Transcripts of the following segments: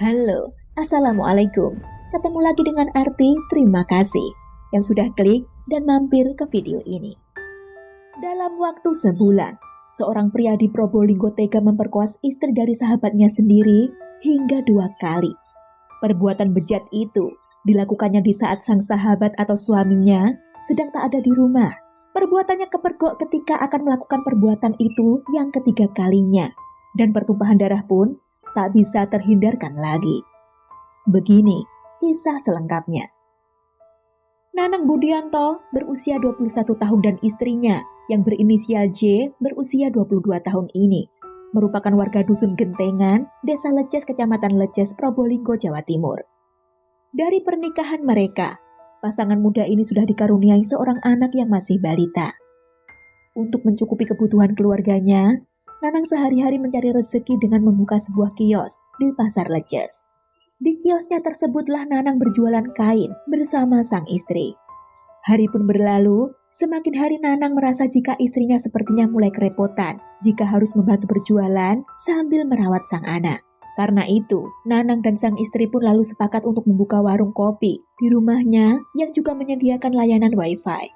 Halo, Assalamualaikum. Ketemu lagi dengan Arti, terima kasih yang sudah klik dan mampir ke video ini. Dalam waktu sebulan, seorang pria di Probolinggo tega memperkosa istri dari sahabatnya sendiri hingga 2 kali. Perbuatan bejat itu dilakukannya di saat sang sahabat atau suaminya sedang tak ada di rumah. Perbuatannya kepergok ketika akan melakukan perbuatan itu yang ketiga kalinya, dan pertumpahan darah pun tak bisa terhindarkan lagi. Begini kisah selengkapnya. Nanang Budianto berusia 21 tahun dan istrinya yang berinisial J berusia 22 tahun ini merupakan warga dusun Gentengan, Desa Leces, Kecamatan Leces, Probolinggo, Jawa Timur. Dari pernikahan mereka, pasangan muda ini sudah dikaruniai seorang anak yang masih balita. Untuk mencukupi kebutuhan keluarganya, Nanang sehari-hari mencari rezeki dengan membuka sebuah kios di Pasar Leces. Di kiosnya tersebutlah Nanang berjualan kain bersama sang istri. Hari pun berlalu, semakin hari Nanang merasa jika istrinya sepertinya mulai kerepotan jika harus membantu berjualan sambil merawat sang anak. Karena itu, Nanang dan sang istri pun lalu sepakat untuk membuka warung kopi di rumahnya yang juga menyediakan layanan wifi.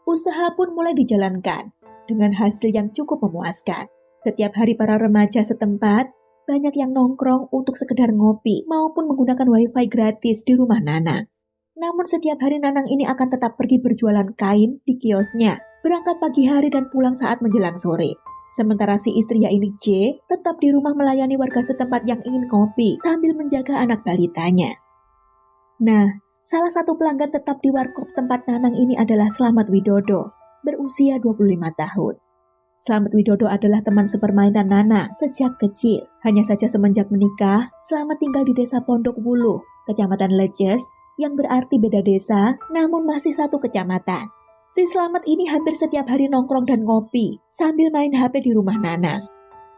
Usaha pun mulai dijalankan dengan hasil yang cukup memuaskan. Setiap hari para remaja setempat banyak yang nongkrong untuk sekedar ngopi maupun menggunakan wifi gratis di rumah Nanang. Namun setiap hari Nanang ini akan tetap pergi berjualan kain di kiosnya, berangkat pagi hari dan pulang saat menjelang sore. Sementara si istri yaitu J tetap di rumah melayani warga setempat yang ingin ngopi sambil menjaga anak balitanya. Nah, salah satu pelanggan tetap di warkop tempat Nanang ini adalah Slamet Widodo, berusia 25 tahun. Slamet Widodo adalah teman sepermainan Nanang sejak kecil. Hanya saja semenjak menikah, Slamet tinggal di Desa Pondok Wuluh, Kecamatan Leces, yang berarti beda desa, namun masih satu kecamatan. Si Slamet ini hampir setiap hari nongkrong dan ngopi, sambil main HP di rumah Nanang.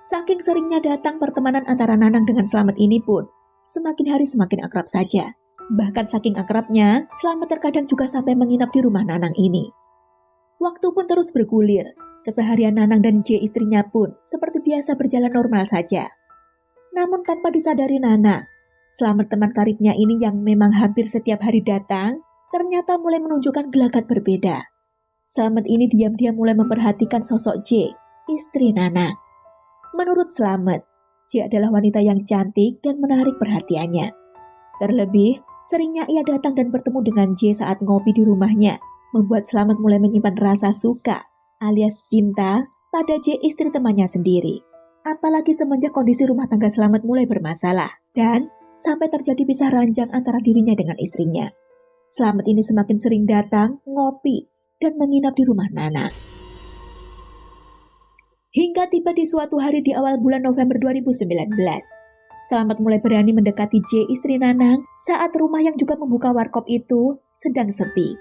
Saking seringnya datang pertemanan antara Nanang dengan Slamet ini pun, semakin hari semakin akrab saja. Bahkan saking akrabnya, Slamet terkadang juga sampai menginap di rumah Nanang ini. Waktu pun terus bergulir, keseharian Nanang dan J istrinya pun seperti biasa berjalan normal saja. Namun tanpa disadari Nanang, Slamet teman karibnya ini yang memang hampir setiap hari datang, ternyata mulai menunjukkan gelagat berbeda. Slamet ini diam-diam mulai memperhatikan sosok J, istri Nanang. Menurut Slamet, J adalah wanita yang cantik dan menarik perhatiannya. Terlebih, seringnya ia datang dan bertemu dengan J saat ngopi di rumahnya, membuat Slamet mulai menyimpan rasa suka alias cinta pada J istri temannya sendiri. Apalagi semenjak kondisi rumah tangga Slamet mulai bermasalah dan sampai terjadi pisah ranjang antara dirinya dengan istrinya. Slamet ini semakin sering datang, ngopi, dan menginap di rumah Nanang. Hingga tiba di suatu hari di awal bulan November 2019, Slamet mulai berani mendekati J istri Nanang saat rumah yang juga membuka warkop itu sedang sepi.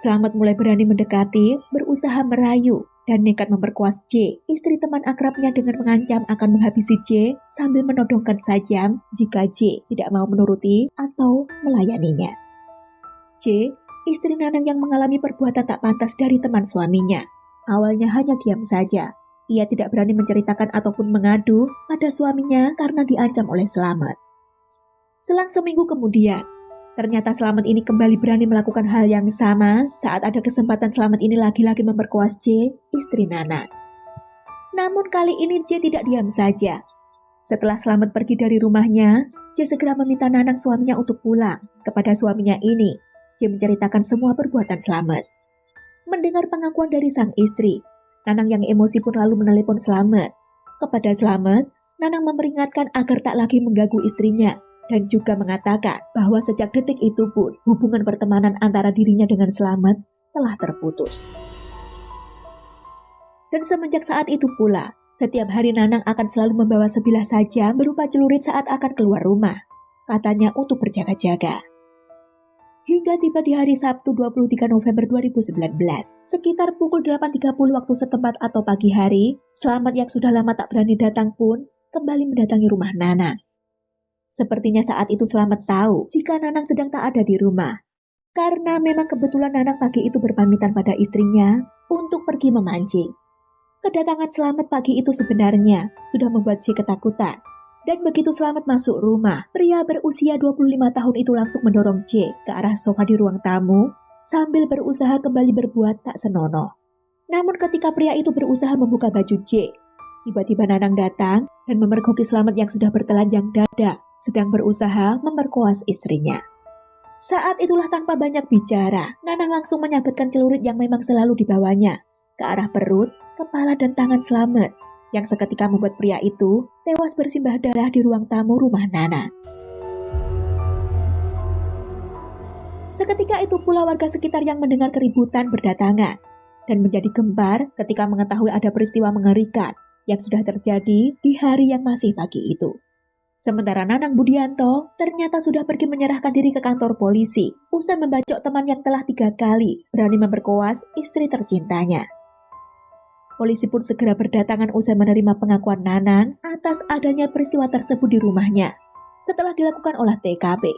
Slamet mulai berani mendekati, berusaha merayu, dan nekat memperkosa J, istri teman akrabnya dengan mengancam akan menghabisi J sambil menodongkan sajam jika J tidak mau menuruti atau melayaninya. J, istri Nanang yang mengalami perbuatan tak pantas dari teman suaminya, awalnya hanya diam saja. Ia tidak berani menceritakan ataupun mengadu pada suaminya karena diancam oleh Slamet. Selang seminggu kemudian, ternyata Slamet ini kembali berani melakukan hal yang sama saat ada kesempatan Slamet ini lagi-lagi memperkosa J, istri Nanang. Namun kali ini J tidak diam saja. Setelah Slamet pergi dari rumahnya, J segera meminta Nanang suaminya untuk pulang. Kepada suaminya ini, J menceritakan semua perbuatan Slamet. Mendengar pengakuan dari sang istri, Nanang yang emosi pun lalu menelepon Slamet. Kepada Slamet, Nanang memperingatkan agar tak lagi mengganggu istrinya dan juga mengatakan bahwa sejak detik itu pun hubungan pertemanan antara dirinya dengan Slamet telah terputus. Dan semenjak saat itu pula, setiap hari Nanang akan selalu membawa sebilah sajam berupa celurit saat akan keluar rumah, katanya untuk berjaga-jaga. Hingga tiba di hari Sabtu 23 November 2019, sekitar pukul 8.30 waktu setempat atau pagi hari, Slamet yang sudah lama tak berani datang pun kembali mendatangi rumah Nanang. Sepertinya saat itu Slamet tahu jika Nanang sedang tak ada di rumah. Karena memang kebetulan Nanang pagi itu berpamitan pada istrinya untuk pergi memancing. Kedatangan Slamet pagi itu sebenarnya sudah membuat J ketakutan. Dan begitu Slamet masuk rumah, pria berusia 25 tahun itu langsung mendorong J ke arah sofa di ruang tamu sambil berusaha kembali berbuat tak senonoh. Namun ketika pria itu berusaha membuka baju J, tiba-tiba Nanang datang dan memergoki Slamet yang sudah bertelanjang dada sedang berusaha memperkoas istrinya. Saat itulah tanpa banyak bicara, Nanang langsung menyabetkan celurit yang memang selalu dibawanya ke arah perut, kepala dan tangan Slamet, yang seketika membuat pria itu tewas bersimbah darah di ruang tamu rumah Nana. Seketika itu pula warga sekitar yang mendengar keributan berdatangan dan menjadi gempar ketika mengetahui ada peristiwa mengerikan yang sudah terjadi di hari yang masih pagi itu. Sementara Nanang Budianto ternyata sudah pergi menyerahkan diri ke kantor polisi usai membacok teman yang telah 3 kali berani memperkoas istri tercintanya. Polisi pun segera berdatangan usai menerima pengakuan Nanang atas adanya peristiwa tersebut di rumahnya. Setelah dilakukan olah TKP,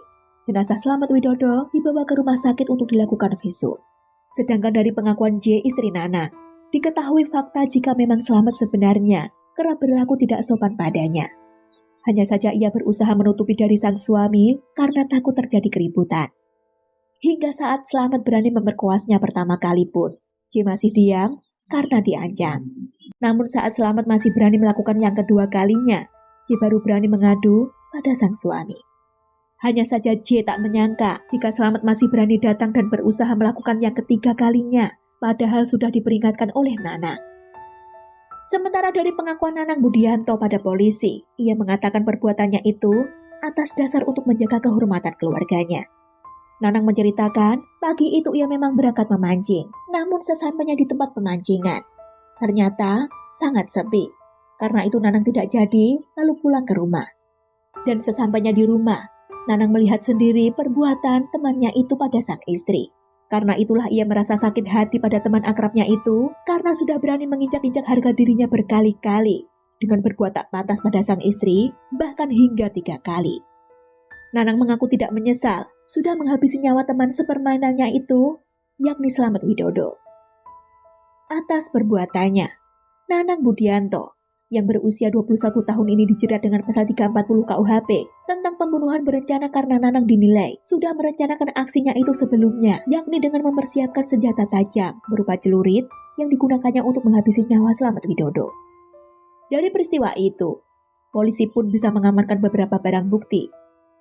jenazah Slamet Widodo dibawa ke rumah sakit untuk dilakukan visum. Sedangkan dari pengakuan J, istri Nanang, diketahui fakta jika memang Slamet sebenarnya kerap berlaku tidak sopan padanya. Hanya saja ia berusaha menutupi dari sang suami karena takut terjadi keributan. Hingga saat Slamet berani memperkoasnya pertama kali pun, J masih diam karena diancam. Namun saat Slamet masih berani melakukan yang kedua kalinya, J baru berani mengadu pada sang suami. Hanya saja J tak menyangka jika Slamet masih berani datang dan berusaha melakukan yang ketiga kalinya, padahal sudah diperingatkan oleh Nanang. Sementara dari pengakuan Nanang Budianto pada polisi, ia mengatakan perbuatannya itu atas dasar untuk menjaga kehormatan keluarganya. Nanang menceritakan, pagi itu ia memang berangkat memancing, namun sesampainya di tempat pemancingan, ternyata sangat sepi. Karena itu Nanang tidak jadi, lalu pulang ke rumah. Dan sesampainya di rumah, Nanang melihat sendiri perbuatan temannya itu pada sang istri. Karena itulah ia merasa sakit hati pada teman akrabnya itu, karena sudah berani menginjak-injak harga dirinya berkali-kali, dengan berbuat tak pantas pada sang istri, bahkan hingga 3 kali. Nanang mengaku tidak menyesal sudah menghabisi nyawa teman sepermainannya itu, yakni Slamet Widodo. Atas perbuatannya, Nanang Budianto yang berusia 21 tahun ini dijerat dengan pasal 340 KUHP tentang pembunuhan berencana karena Nanang dinilai sudah merencanakan aksinya itu sebelumnya, yakni dengan mempersiapkan senjata tajam berupa celurit yang digunakannya untuk menghabisi nyawa Slamet Widodo. Dari peristiwa itu, polisi pun bisa mengamankan beberapa barang bukti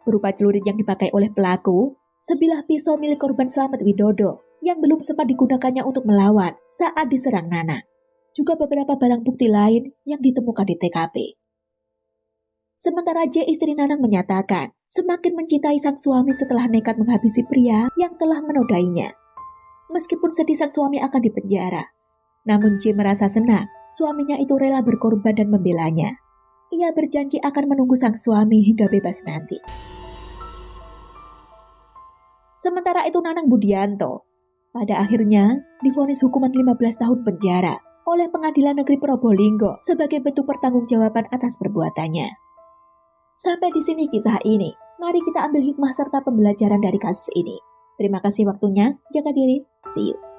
berupa celurit yang dipakai oleh pelaku, sebilah pisau milik korban Slamet Widodo yang belum sempat digunakannya untuk melawan saat diserang Nanang, juga beberapa barang bukti lain yang ditemukan di TKP. Sementara J, istri Nanang, menyatakan semakin mencintai sang suami setelah nekat menghabisi pria yang telah menodainya. Meskipun sedih sang suami akan dipenjara, namun J merasa senang suaminya itu rela berkorban dan membelanya. Ia berjanji akan menunggu sang suami hingga bebas nanti. Sementara itu Nanang Budianto pada akhirnya divonis hukuman 15 tahun penjara oleh Pengadilan Negeri Probolinggo sebagai bentuk pertanggungjawaban atas perbuatannya. Sampai di sini kisah ini. Mari kita ambil hikmah serta pembelajaran dari kasus ini. Terima kasih waktunya. Jaga diri. See you.